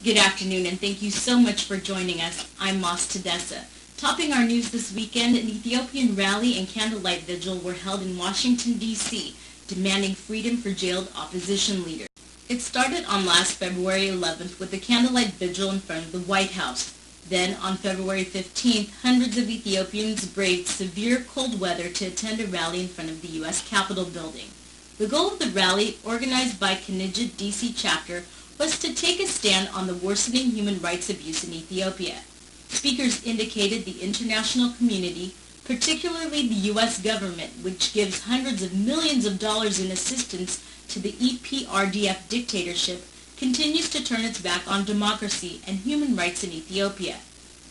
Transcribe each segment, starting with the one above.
Good afternoon, and thank you so much for joining us. I'm Mas Tedessa. Topping our news this weekend, an Ethiopian rally and candlelight vigil were held in Washington, D.C., demanding freedom for jailed opposition leaders. It started on last February 11th with a candlelight vigil in front of the White House. Then, on February 15th, hundreds of Ethiopians braved severe cold weather to attend a rally in front of the U.S. Capitol building. The goal of the rally, organized by Kinijit D.C. chapter, was to take a stand on the worsening human rights abuse in Ethiopia. Speakers indicated the international community, particularly the U.S. government, which gives hundreds of millions of dollars in assistance to the EPRDF dictatorship, continues to turn its back on democracy and human rights in Ethiopia.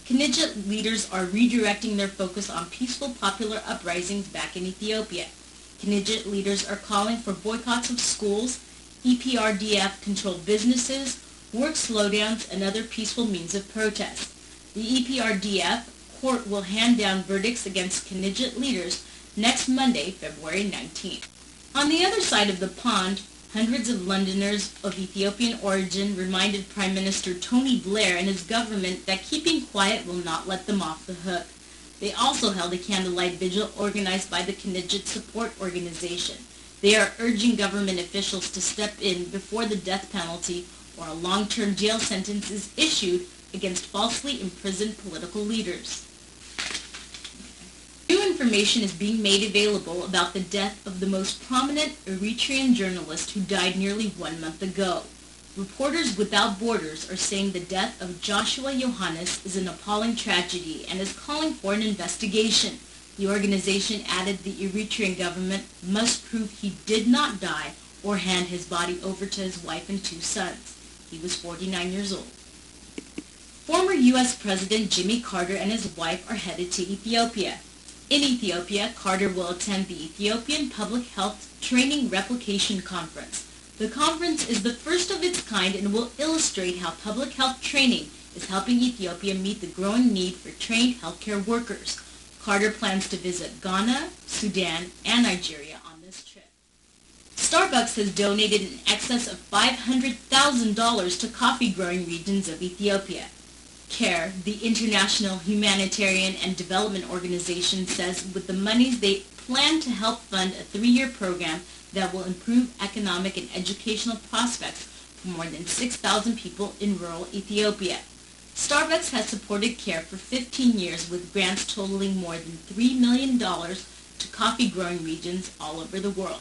Kinijit leaders are redirecting their focus on peaceful popular uprisings back in Ethiopia. Kinijit leaders are calling for boycotts of schools, EPRDF-controlled businesses, work slowdowns, and other peaceful means of protest. The EPRDF court will hand down verdicts against Kinijit leaders next Monday, February 19th. On the other side of the pond, hundreds of Londoners of Ethiopian origin reminded Prime Minister Tony Blair and his government that keeping quiet will not let them off the hook. They also held a candlelight vigil organized by the Kinijit Support Organization. They are urging government officials to step in before the death penalty or a long-term jail sentence is issued against falsely imprisoned political leaders. New information is being made available about the death of the most prominent Eritrean journalist who died nearly 1 month ago. Reporters Without Borders are saying the death of Joshua Yohannes is an appalling tragedy and is calling for an investigation. The organization added the Eritrean government must prove he did not die or hand his body over to his wife and 2 sons. He was 49 years old. Former U.S. President Jimmy Carter and his wife are headed to Ethiopia. In Ethiopia, Carter will attend the Ethiopian Public Health Training Replication Conference. The conference is the first of its kind and will illustrate how public health training is helping Ethiopia meet the growing need for trained healthcare workers. Carter plans to visit Ghana, Sudan, and Nigeria on this trip. Starbucks has donated in excess of $500,000 to coffee-growing regions of Ethiopia. CARE, the International Humanitarian and Development Organization, says with the monies they plan to help fund a 3-year program that will improve economic and educational prospects for more than 6,000 people in rural Ethiopia. Starbucks has supported CARE for 15 years with grants totaling more than $3 million to coffee-growing regions all over the world.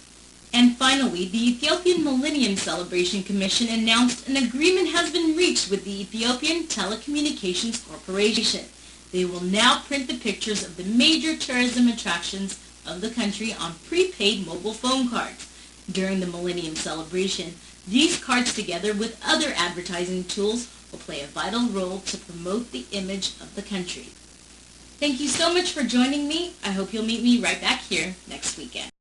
And finally, the Ethiopian Millennium Celebration Commission announced an agreement has been reached with the Ethiopian Telecommunications Corporation. They will now print the pictures of the major tourism attractions of the country on prepaid mobile phone cards. During the Millennium Celebration, these cards together with other advertising tools will play a vital role to promote the image of the country. Thank you so much for joining me. I hope you'll meet me right back here next weekend.